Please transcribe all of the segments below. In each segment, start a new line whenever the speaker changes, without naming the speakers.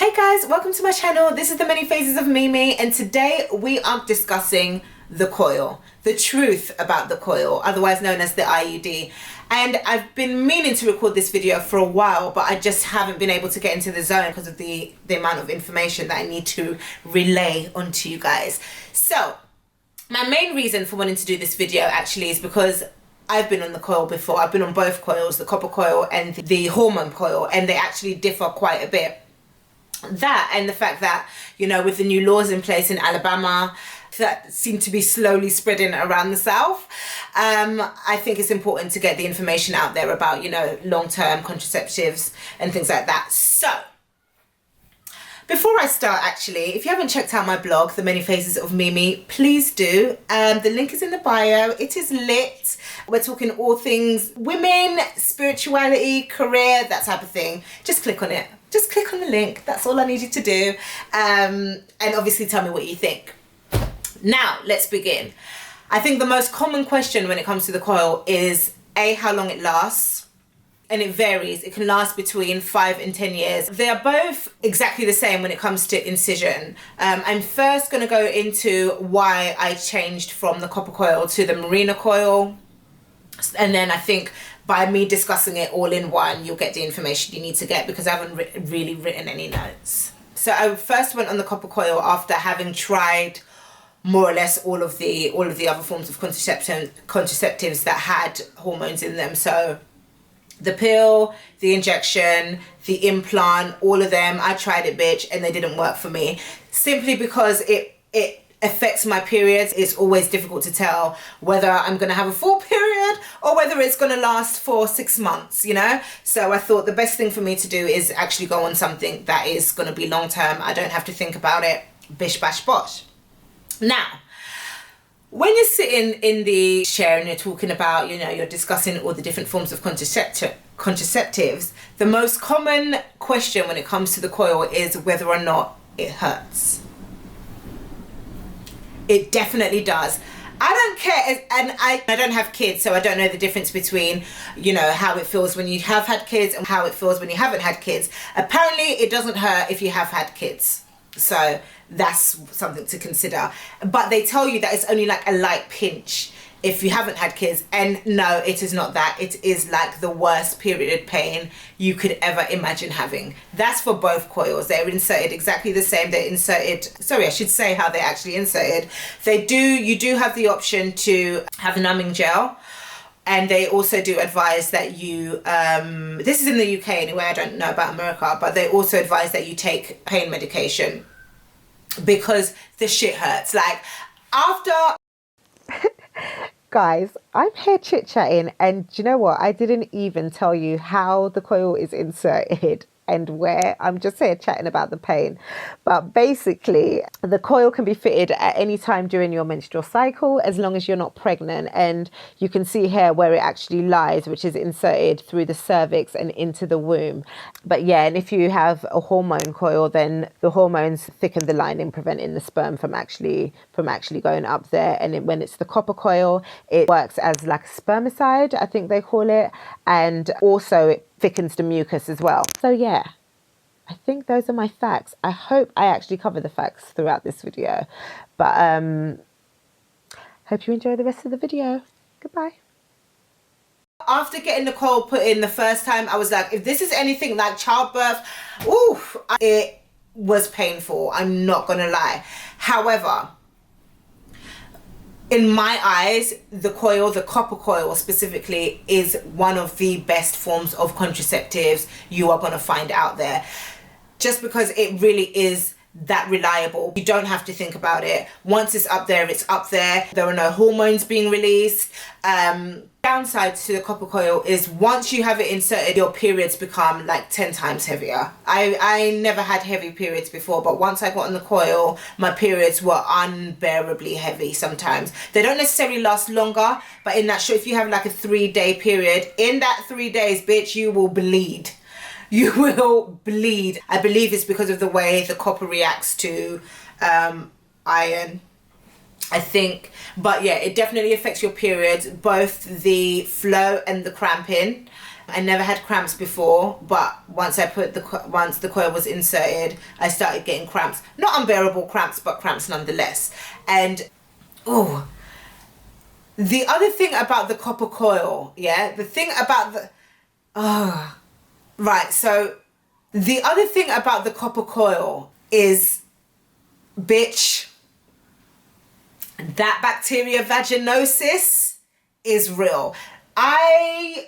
Hey guys, welcome to my channel. This is the Many Phases of Mimi, and today we are discussing the coil, the truth about the coil, otherwise known as the IUD. And I've been meaning to record this video for a while, but I just haven't been able to get into the zone because of the amount of information that I need to relay onto you guys. So my main reason for wanting to do this video actually is because I've been on the coil before. I've been on both coils, the copper coil and the hormone coil, and they actually differ quite a bit. That and the fact that, you know, with the new laws in place in Alabama that seem to be slowly spreading around the South, I think it's important to get the information out there about, you know, long-term contraceptives and things like that. So before I start, actually, if you haven't checked out my blog, The Many Phases of Mimi, please do. The link is in the bio. It is lit. We're talking all things women, spirituality, career, that type of thing. Just click on it. Just click on the link. That's all I need you to do. And obviously tell me what you think. Now, let's begin. I think the most common question when it comes to the coil is A, how long it lasts. And it varies. It can last between 5 and 10 years. They are both exactly the same when it comes to incision. I'm first going to go into why I changed from the copper coil to the merino coil. And then I think by me discussing it all in one, you'll get the information you need to get, because I haven't really written any notes. So I first went on the copper coil after having tried more or less all of the other forms of contraceptives that had hormones in them. So the pill, the injection, the implant, all of them, I tried it, bitch, and they didn't work for me. Simply because it affects my periods. It's always difficult to tell whether I'm going to have a full period or whether it's going to last for 6 months, you know? So I thought the best thing for me to do is actually go on something that is going to be long term. I don't have to think about it. Bish, bash, bosh. Now, when you're sitting in the chair and you're talking about, you know, you're discussing all the different forms of contraceptives, the most common question when it comes to the coil is whether or not it hurts. It definitely does. I don't care, and I don't have kids, so I don't know the difference between, you know, how it feels when you have had kids and how it feels when you haven't had kids. Apparently, it doesn't hurt if you have had kids. So that's something to consider. But they tell you that it's only like a light pinch if you haven't had kids, and no, it is not that. It is like the worst period pain you could ever imagine having. That's for both coils. They're inserted exactly the same. They're inserted, sorry, I should say how they're actually inserted. You do have the option to have a numbing gel, and they also do advise that you, this is in the UK anyway, I don't know about America, but they also advise that you take pain medication because the shit hurts. Like after...
Guys, I'm here chit-chatting, and do you know what? I didn't even tell you how the coil is inserted and where. I'm just here chatting about the pain. But basically, the coil can be fitted at any time during your menstrual cycle, as long as you're not pregnant. And you can see here where it actually lies, which is inserted through the cervix and into the womb. But yeah, and if you have a hormone coil, then the hormones thicken the lining, preventing the sperm from actually going up there. And when it's the copper coil, it works as like a spermicide, I think they call it, and also it thickens the mucus as well. So yeah, I think those are my facts. I hope I actually cover the facts throughout this video, but hope you enjoy the rest of the video. Goodbye.
After getting the coil put in the first time, I was like, if this is anything like childbirth, ooh, it was painful. I'm not gonna lie. However, in my eyes, the coil, the copper coil specifically, is one of the best forms of contraceptives you are going to find out there. Just because it really is that reliable. You don't have to think about it. Once it's up there, it's up there. There are no hormones being released. Downside to the copper coil is once you have it inserted, your periods become like 10 times heavier. I never had heavy periods before, but once I got on the coil, my periods were unbearably heavy sometimes. They don't necessarily last longer, but in that show, if you have like a 3-day period, in that 3 days, bitch, you will bleed. You will bleed. I believe it's because of the way the copper reacts to iron, I think. But yeah, it definitely affects your periods, both the flow and the cramping. I never had cramps before, but once the coil was inserted, I started getting cramps. Not unbearable cramps, but cramps nonetheless. And oh, the other thing about the copper coil, yeah, the thing about the right. So the other thing about the copper coil is, bitch, that bacteria vaginosis is real.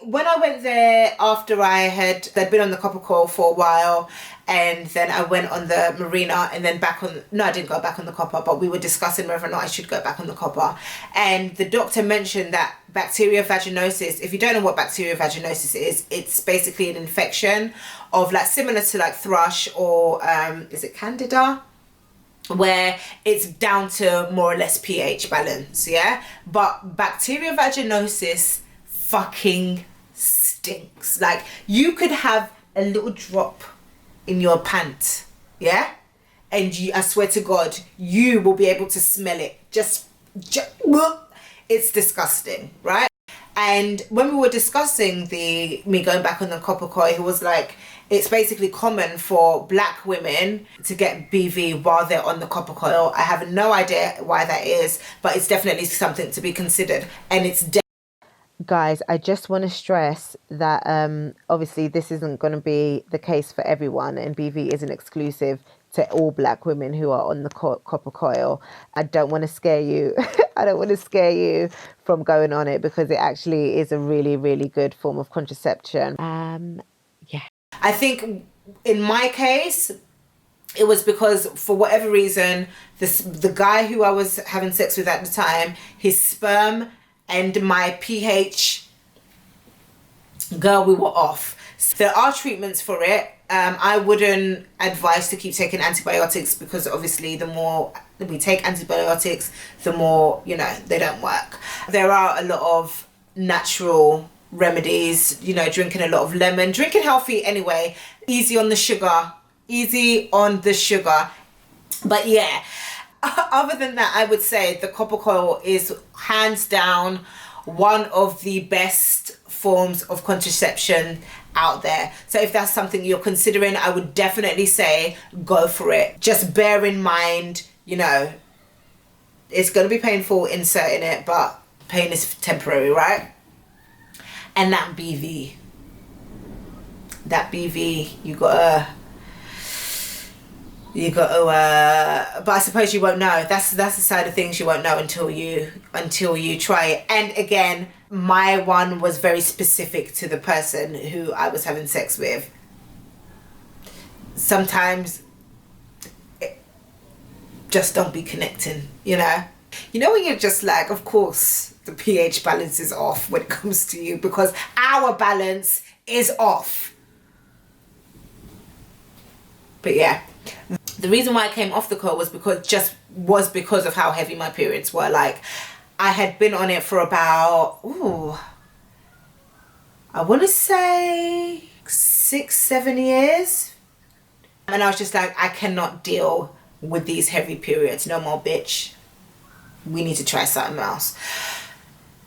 When I went there after they'd been on the copper coil for a while, and then I went on the Marina, and then I didn't go back on the copper, but we were discussing whether or not I should go back on the copper. And the doctor mentioned that bacteria vaginosis, if you don't know what bacteria vaginosis is, it's basically an infection of similar to thrush or is it candida? Where it's down to more or less pH balance, yeah? But bacteria vaginosis fucking stinks. You could have a little drop in your pant, yeah? And I swear to God, you will be able to smell it. Just it's disgusting, right? And when we were discussing me going back on the copper coil, he was like, it's basically common for black women to get BV while they're on the copper coil. I have no idea why that is, but it's definitely something to be considered. And it's
Guys, I just want to stress that obviously this isn't going to be the case for everyone, and BV isn't exclusive to all black women who are on the copper coil. I don't want to scare you. I don't want to scare you from going on it, because it actually is a really, really good form of contraception. Yeah.
I think in my case, it was because for whatever reason, the guy who I was having sex with at the time, his sperm and my pH, girl, we were off. So there are treatments for it. I wouldn't advise to keep taking antibiotics, because obviously the more we take antibiotics, the more, they don't work. There are a lot of natural remedies, drinking a lot of lemon, drinking healthy anyway, easy on the sugar. But yeah, other than that, I would say the copper coil is hands down one of the best forms of contraception out there. So if that's something you're considering, I would definitely say go for it. Just bear in mind, it's going to be painful inserting it, but pain is temporary, right? And that BV, you gotta, but I suppose you won't know. That's the side of things you won't know until you try it. And again, my one was very specific to the person who I was having sex with. Sometimes just don't be connecting, when you're just of course the pH balance is off when it comes to you, because our balance is off. But yeah, the reason why I came off the coil was because of how heavy my periods were. I had been on it for about, I want to say 6-7 years. And I was just I cannot deal with these heavy periods no more, bitch. We need to try something else.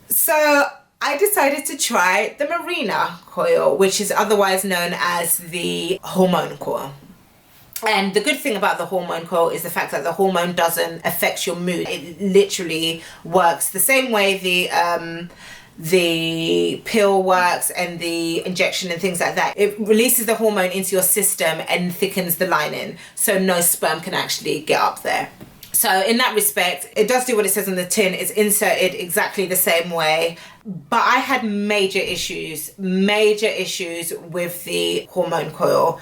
So I decided to try the Marina coil, which is otherwise known as the Hormone coil. And the good thing about the Hormone coil is the fact that the hormone doesn't affect your mood. It literally works the same way the pill works and the injection and things like that. It releases the hormone into your system and thickens the lining, so no sperm can actually get up there. So in that respect, it does do what it says on the tin. It's inserted exactly the same way. But I had major issues with the Hormone coil.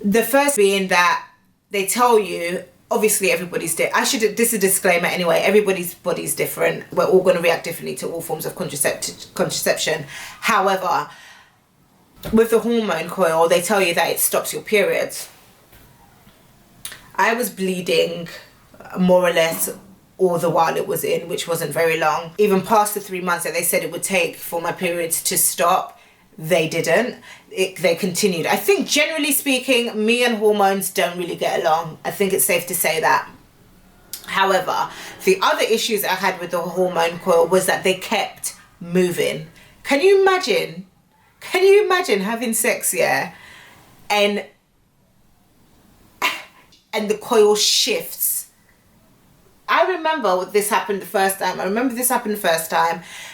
The first being that they tell you, obviously everybody's this is a disclaimer anyway, everybody's body's different. We're all going to react differently to all forms of contraception. However, with the Hormone coil, they tell you that it stops your periods. I was bleeding more or less all the while it was in, which wasn't very long. Even past the 3 months that they said it would take for my periods to stop, they didn't. They continued. I think generally speaking, me and hormones don't really get along. I think it's safe to say that. However, the other issues I had with the Hormone coil was that they kept moving. Can you imagine Can you imagine having sex, yeah, and the coil shifts? I remember this happened the first time.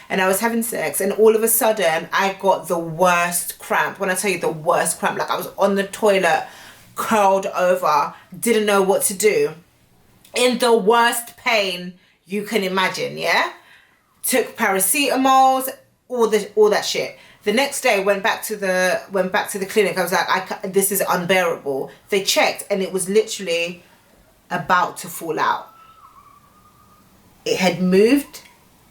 And I was having sex, and all of a sudden I got the worst cramp. When I tell you the worst cramp, like I was on the toilet, curled over, didn't know what to do, in the worst pain you can imagine, yeah? Took paracetamols, all that shit. The next day went back to the clinic. I was like, this is unbearable. They checked, and it was literally about to fall out. It had moved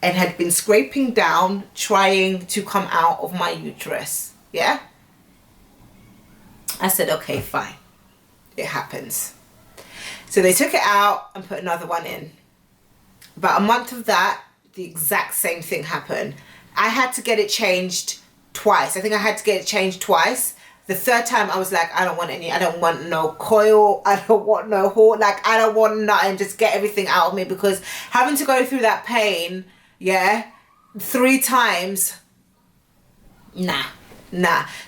and had been scraping down, trying to come out of my uterus. Yeah? I said, okay, fine. It happens. So they took it out and put another one in. About a month of that, the exact same thing happened. I had to get it changed twice. I think I had to get it changed twice. The third time I was like, I don't want no coil, I don't want no horn, like I don't want nothing, just get everything out of me, because having to go through that pain, yeah, 3 times, nah.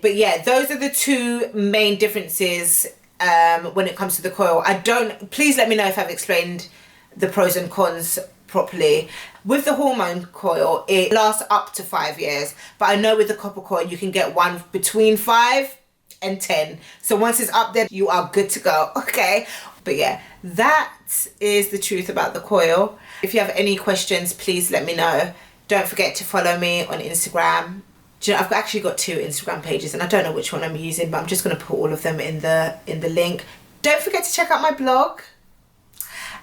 But yeah, those are the two main differences when it comes to the coil. Please let me know if I've explained the pros and cons properly. With the hormone coil, it lasts up to 5 years, but I know with the copper coil you can get one between 5 and 10. So once it's up there, you are good to go. Okay, but yeah, that is the truth about the coil. If you have any questions, please let me know. Don't forget to follow me on Instagram. Do you know, I've actually got 2 Instagram pages, and I don't know which one I'm using, but I'm just going to put all of them in the link. Don't forget to check out my blog.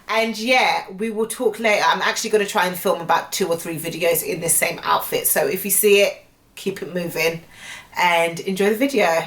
And yeah, we will talk later. I'm actually going to try and film about 2 or 3 videos in this same outfit. So if you see it, keep it moving and enjoy the video.